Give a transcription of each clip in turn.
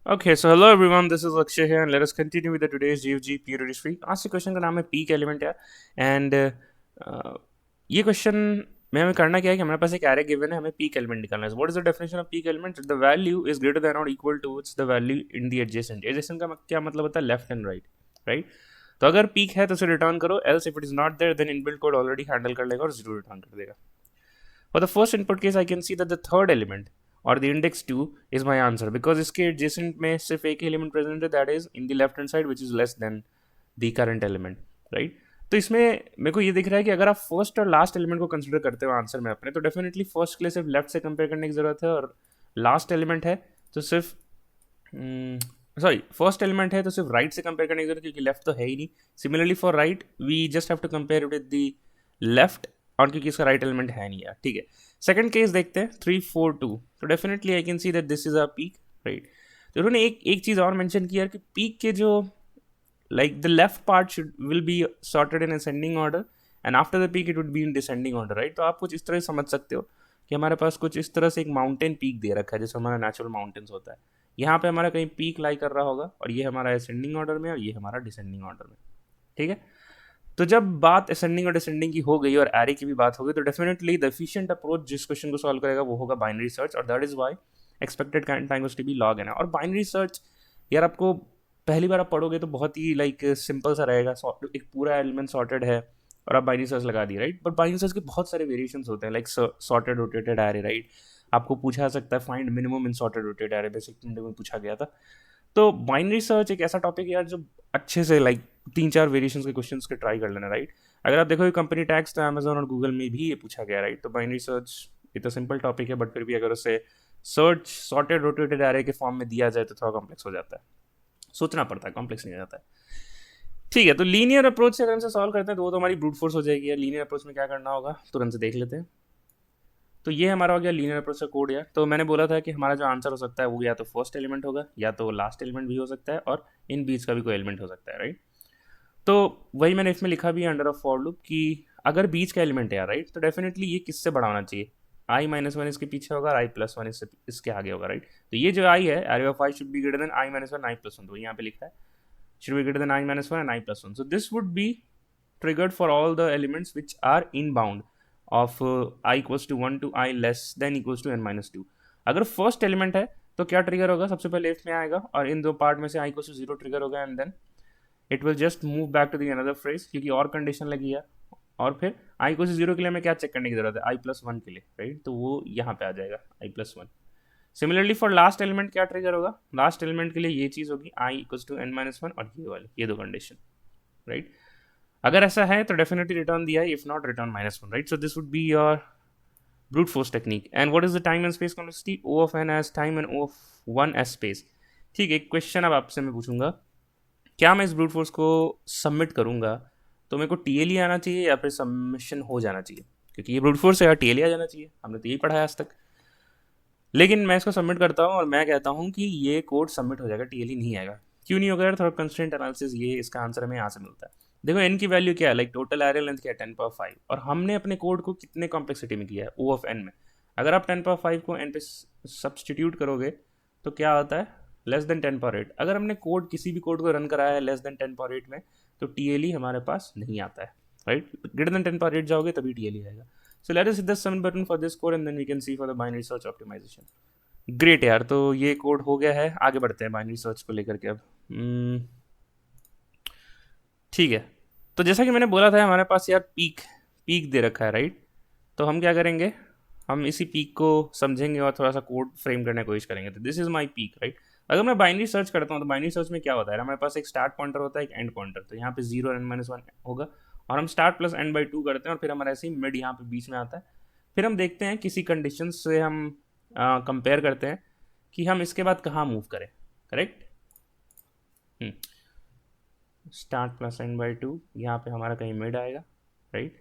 Okay, so hello everyone, this is Akshay here and let us continue with the today's GFG period history. आज के question का नाम है peak element है and ये question में हमें करना क्या है कि हमारे पास एक एरे गिवन है, हमें पीक एलिमेंट निकालना है. What is the definition of peak element? The value is greater than और equal to the value in the adjacent. Adjacent का क्या मतलब होता है? Left and right, right. तो अगर पीक है तो उसे रिटर्न करो, else if it is not there then inbuilt code already handle कर लेगा और जीरो रिटर्न कर देगा. For the first input case, I can see that the third element or the index 2 is my answer because इसके adjacent में सिर्फ एक element present है, that is in the left hand side which is less than the current element, right? तो इसमें मेरे को ये दिख रहा है कि अगर आप फर्स्ट और लास्ट एलिमेंट को कंसिडर करते हो आंसर में अपने, तो डेफिनेटली फर्स्ट के लिए सिर्फ लेफ्ट से कंपेयर करने की जरूरत है और लास्ट एलिमेंट है तो सिर्फ सॉरी फर्स्ट एलिमेंट है तो सिर्फ राइट से कंपेयर करने की जरूरत है क्योंकि लेफ्ट तो है ही नहीं. Similarly for right we just have to compare with the left और क्योंकि इसका राइट एलिमेंट है नहीं यार, ठीक है. सेकंड केस देखते हैं 3 4 2. तो definitely I can see that this is a peak, right. तो उन्होंने एक चीज़ और मेंशन की यार कि पीक के जो like the left part should will be sorted in ascending order and after the peak it would be in descending order, right. तो आप कुछ इस तरह से समझ सकते हो कि हमारे पास कुछ इस तरह से एक माउंटेन पीक दे रखा है जैसे हमारा नेचुरल माउंटेन्स होता है. यहाँ पे हमारा कहीं पीक लाई कर रहा होगा और ये हमारा असेंडिंग ऑर्डर में और ये हमारा डिसेंडिंग ऑर्डर में, ठीक है. तो जब बात असेंडिंग और डिसेंडिंग की हो गई और एरे की भी बात हो गई तो डेफिनेटली द एफिशिएंट अप्रोच जिस क्वेश्चन को सॉल्व करेगा वो होगा बाइनरी सर्च और that is why expected time to be log N. और बाइनरी सर्च यार आपको पहली बार आप पढ़ोगे तो बहुत ही लाइक सिंपल सा रहेगा, एक पूरा एलिमेंट सॉर्टेड है और आप बाइनरी सर्च लगा दी, राइट. बट बाइनरी सर्च के बहुत सारे वेरिएशंस होते हैं like sorted rotated array, right. आपको पूछा सकता है find minimum in sorted rotated array, basic में पूछा गया था. तो बाइनरी सर्च एक ऐसा टॉपिक है यार जो अच्छे से लाइक 3 4 वेरिएशन के क्वेश्चन के ट्राई कर लेना, राइट. अगर आप देखो कंपनी टैक्स तो अमेजोन और गूगल में भी ये पूछा गया, राइट. तो बाइनरी सर्च ये तो सिंपल टॉपिक है बट फिर भी अगर उसे सर्च सॉर्टेड रोटेटेड एरे के फॉर्म में दिया जाए तो थोड़ा कॉम्प्लेक्स हो जाता है, सोचना पड़ता है, कॉम्प्लेक्स नहीं हो जाता है, ठीक है. तो लीनियर अप्रोच से अगर हमसे सॉल्व करते हैं तो वो तो हमारी ब्रूट फोर्स हो जाएगी यार. लीनियर अप्रोच में क्या करना होगा तुरंत से देख लेते हैं. तो ये हमारा हो गया लीनियर अप्रोच का कोड यार. तो मैंने बोला था कि हमारा जो आंसर हो सकता है वो या तो फर्स्ट एलिमेंट होगा या तो लास्ट एलिमेंट भी हो सकता है और इन बीच का भी कोई एलिमेंट हो सकता है, राइट. तो वही मैंने इसमें लिखा भी है अंडर अ फॉर लूप कि अगर बीच का एलिमेंट है, राइट, तो डेफिनेटली ये किससे बड़ा होना चाहिए? i-1 इसके पीछे होगा और i+1 इसके आगे होगा, राइट. तो ये जो i है array of i should be greater than i-1 i+1. तो यहाँ पे लिखा है should be greater than i-1 and i+1. So this would be triggered for all the elements which are inbound of I equals to 1 to I less than equals to n-2. अगर first element है तो क्या trigger होगा? सबसे पहले left में आएगा और इन दो पार्ट में से I equals to 0 ट्रिगर होगा and then it will just move back to the another phrase क्योंकि और कंडीशन लगी है. और फिर I equals to 0 के लिए हमें क्या चेक करने की जरूरत है? i+1 के लिए, राइट. तो वो यहाँ पे आ जाएगा i+1. Similarly for last element क्या ट्रिगर होगा? लास्ट एलिमेंट के लिए ये चीज़ होगी i इक्वल्स टू n-1 और ये वाली, ये दो कंडीशन, राइट. अगर ऐसा है तो डेफिनेटली रिटर्न दिया है, if not return -1, right. So this would be your brute force technique. And what is the time and space complexity? O of n as time and O of 1 as space. ठीक है, एक question अब आपसे मैं पूछूंगा, क्या मैं इस ब्रूट फोर्स को सबमिट करूंगा तो मेरे को TLE आना चाहिए या फिर सबमिशन हो जाना चाहिए? क्योंकि ये ब्रूट फोर्स है यार, TLE आ जाना चाहिए, हमने तो यही पढ़ा है आज तक. लेकिन मैं इसको सबमिट करता हूँ और मैं कहता हूँ कि ये कोड सबमिट हो जाएगा, TLE नहीं आएगा. क्यों नहीं होगा यार? थोड़ा कंस्ट्रेंट एनालिसिस, ये इसका आंसर हमें यहाँ से मिलता है. देखो n की वैल्यू क्या है, लाइक टोटल एरे लेंथ क्या है 10^5 और हमने अपने कोड को कितने कॉम्प्लेक्सिटी में किया है? O ऑफ n में. अगर आप 10^5 को n पे सब्सटीट्यूट करोगे तो क्या होता है? Less than 10^8. अगर हमने कोड किसी भी कोड को रन कराया है लेस देन 10^8 में तो TLE हमारे पास नहीं आता है, राइट. ग्रेटर देन 10^8 जाओगे तभी TLE आएगा. So let us hit the submit button for this code and then we can see for the binary search optimization. Great यार, तो ये कोड हो गया है. आगे बढ़ते हैं बाइनरी सर्च को लेकर के अब. ठीक है, तो जैसा कि मैंने बोला था हमारे पास यार पीक पीक दे रखा है, राइट. तो हम क्या करेंगे, हम इसी पीक को समझेंगे और थोड़ा सा कोड फ्रेम करने की कोशिश करेंगे. तो this is my peak, right. अगर मैं बाइनरी सर्च करता हूँ तो बाइनरी सर्च में क्या होता है? हमारे पास एक स्टार्ट पॉइंटर होता है, एक एंड पॉइंटर. तो यहाँ पे 0 और n-1 होगा और हम स्टार्ट प्लस n/2 करते हैं और फिर हमारा ऐसे ही मिड यहाँ पे बीच में आता है. फिर हम देखते हैं किसी कंडीशन से हम कंपेयर करते हैं कि हम इसके बाद कहाँ मूव करें, करेक्ट. स्टार्ट प्लस n/2 यहाँ पे हमारा कहीं मिड आएगा, राइट.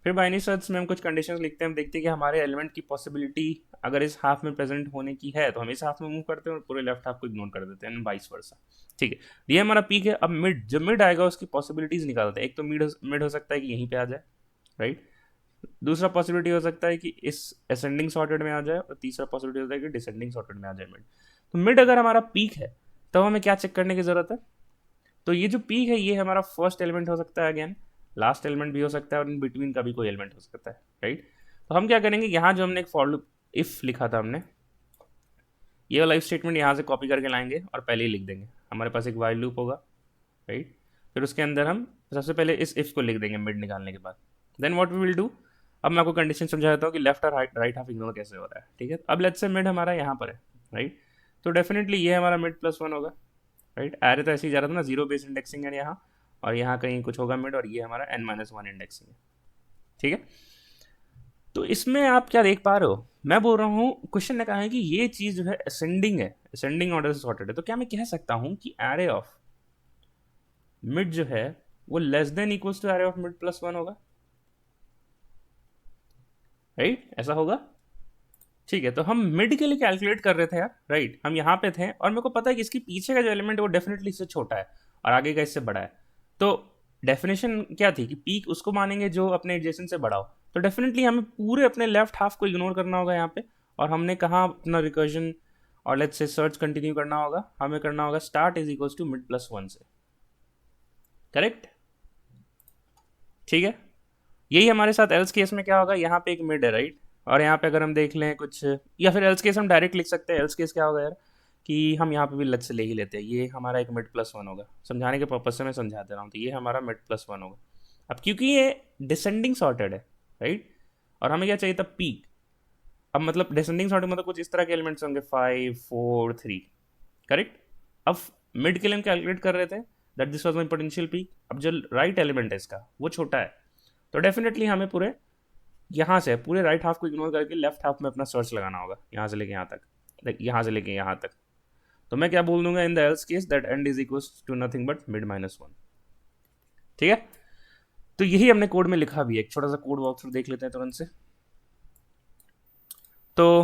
फिर बाइनरी सर्च में हम कुछ कंडीशंस लिखते हैं, हम देखते हैं कि हमारे एलिमेंट की पॉसिबिलिटी अगर इस हाफ में प्रेजेंट होने की है तो हम इस हाफ में मूव करते हैं और पूरे लेफ्ट हाफ को इग्नोर कर देते हैं, वाइस वर्सा. ठीक है, ये हमारा पीक है. अब मिड, जब मिड आएगा उसकी पॉसिबिलिटीज निकालते हैं. एक तो मिड हो सकता है कि यहीं पे आ जाए, राइट. दूसरा पॉसिबिलिटी हो सकता है कि इस असेंडिंग सॉर्टेड में आ जाए और तीसरा पॉसिबिलिटी होता है कि डिसेंडिंग सॉर्टेड में आ जाए मिड. तो मिड अगर हमारा पीक है तो हमें क्या चेक करने की ज़रूरत है? तो ये जो पीक है ये हमारा फर्स्ट एलिमेंट हो सकता है, अगेन लास्ट एलिमेंट भी हो सकता है, और इन बिटवीन का भी कोई एलिमेंट हो सकता है, राइट? तो हम क्या करेंगे, यहाँ जो हमने एक फॉर लूप इफ़ लिखा था हमने, ये वाला इफ स्टेटमेंट यहाँ से कॉपी करके लाएंगे और पहले ही लिख देंगे। हमारे पास एक वाइल लूप होगा, राइट? फिर उसके अंदर हम सबसे पहले इस इफ को लिख देंगे मिड निकालने के बाद। Then what we will do, अब मैं आपको कंडीशन समझा देता हूँ कि लेफ्ट और राइट हाफ इग्नोर कैसे हो रहा है, ठीक है? अब लेट्स से मिड हमारा यहाँ पर है, राइट? तो डेफिनेटली ये हमारा मिड प्लस वन होगा, राइट? एरे तो ऐसे ही जा रहा था ना, जीरो बेस इंडेक्सिंग है यहाँ, और यहाँ कहीं कुछ होगा मिड, और ये हमारा n माइनस वन इंडेक्सिंग है, ठीक है? तो इसमें आप क्या देख पा रहे हो, मैं बोल रहा हूँ क्वेश्चन ने कहा है कि ये चीज़ जो है असेंडिंग है, असेंडिंग ऑर्डर से सॉर्टेड है, तो क्या मैं कह सकता हूँ कि एरे ऑफ मिड जो है वो less than equals to array of mid plus one होगा, राइट? ऐसा होगा, ठीक है? तो हम मिड के लिए कैलकुलेट कर रहे थे यार, राइट? हम यहाँ पे थे और मेरे को पता है कि इसके पीछे का जो एलिमेंट है वो डेफिनेटली इससे छोटा है और आगे का इससे बड़ा है। तो डेफिनेशन क्या थी कि पीक उसको मानेंगे जो अपने एडजेसेंट से बड़ा हो। तो डेफिनेटली हमें पूरे अपने लेफ्ट हाफ को इग्नोर करना होगा यहाँ पे, और हमने कहाँ अपना रिकर्जन और लेट्स से सर्च कंटिन्यू करना होगा, हमें करना होगा start is equals to mid plus one से, करेक्ट? ठीक है, यही हमारे साथ एल्स केस में क्या होगा, यहाँ पे एक मिड है, राइट? और यहाँ पे अगर हम देख लें कुछ, या फिर एल्स केस हम डायरेक्ट लिख सकते हैं। एल्स केस क्या होगा यार कि हम यहाँ पे भी लेट्स से ले ही लेते हैं, ये हमारा एक मिड प्लस वन होगा, समझाने के पर्पज से मैं समझा दे रहा हूँ। तो ये हमारा मिड प्लस वन होगा। अब क्योंकि ये डिसेंडिंग सॉर्टेड है, राइट? और हमें क्या चाहिए था, पीक। अब मतलब डिसेंडिंग सॉर्टेड मतलब कुछ इस तरह के एलिमेंट्स होंगे, 5 4 3, करेक्ट? अब मिड के लिए हम कैलकुलेट कर रहे थे that this was my potential peak. अब जो राइट एलिमेंट है इसका वो छोटा है, तो डेफिनेटली हमें पूरे यहाँ से पूरे राइट हाफ को इग्नोर करके लेफ्ट हाफ में अपना सर्च लगाना होगा, यहाँ से लेके यहाँ तक, यहाँ से लेके यहाँ तक। तो मैं क्या बोल दूंगा, in the else case that end is equals to nothing but mid minus one, ठीक है? तो यही हमने कोड में लिखा भी है। एक छोटा सा कोड वॉक थ्रू देख लेते हैं तुरंत से। तो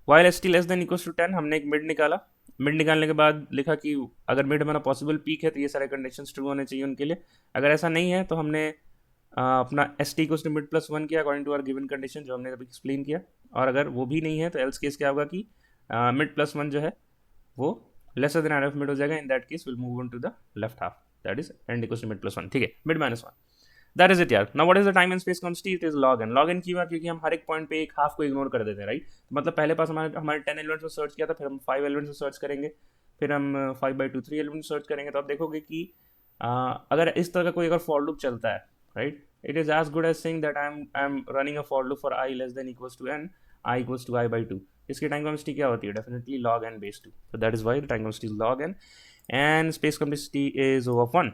while S T less than equals to 10 हमने एक मिड निकाला। मिड निकालने के बाद लिखा कि अगर मिड हमारा पॉसिबल पीक है तो ये सारे कंडीशंस ट्रू होने चाहिए उनके लिए। अगर ऐसा नहीं है तो हमने अपना S T equals to mid plus one किया according to our given condition जो हमने अभी एक्सप्लेन किया। और अगर वो भी नहीं है तो एल्स केस क्या होगा कि मिड प्लस वन जो है वो lesser than R of mid हो जाएगा। In that case will move on to the left half, that is end equals to mid plus one, ठीक है? Mid minus one, that is it यार। Now what is the time and space quantity? It is log N. Log N क्यों है? क्योंकि हम हर एक point पे एक हाफ को इग्नोर कर देते हैं, राइट? मतलब पहले पास हमारे 10 एलिमेंट्स में सर्च किया था, फिर हम 5 एलिमेंट्स में सर्च करेंगे, फिर हम 5/2 3 एलिमेंट्स सर्च करेंगे। तो आप देखोगे कि अगर इस तरह का कोई अगर फॉर लूप चलता है, right, it is as good as saying that I am running a for loop for I less than equals to N, I equals to i/2। इसकी टाइम कॉम्प्लेक्सिटी क्या होती है? Definitely log n base 2। so that is why the time complexity is log n and space complexity is over 1,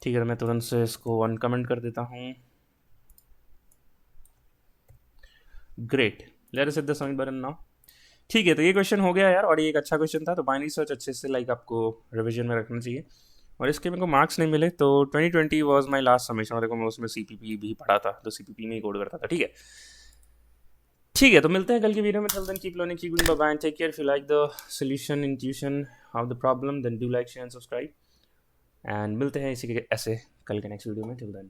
ठीक है? मैं तुरंत से इसको 1 कमेंट कर देता हूँ। Great, let us hit the submit button now. ठीक है, तो ये क्वेश्चन हो गया यार, और ये एक अच्छा क्वेश्चन था। तो बाइनरी सर्च अच्छे से लाइक आपको रिवीजन में रखना चाहिए। और इसके मेरे को मार्क्स नहीं मिले, तो 2020 वाज माय लास्ट सबमिशन, और देखो मैं उसमें सीपीपी भी पढ़ा था, तो सीपीपी में ही कोड करता था, ठीक है? ठीक है, तो मिलते हैं कल की वीडियो में। Till then keep learning, keep doing, bye bye and take care. If you like the solution intuition of the problem then do like share and subscribe, and मिलते हैं इसी के ऐसे कल के नेक्स्ट वीडियो में। Till then.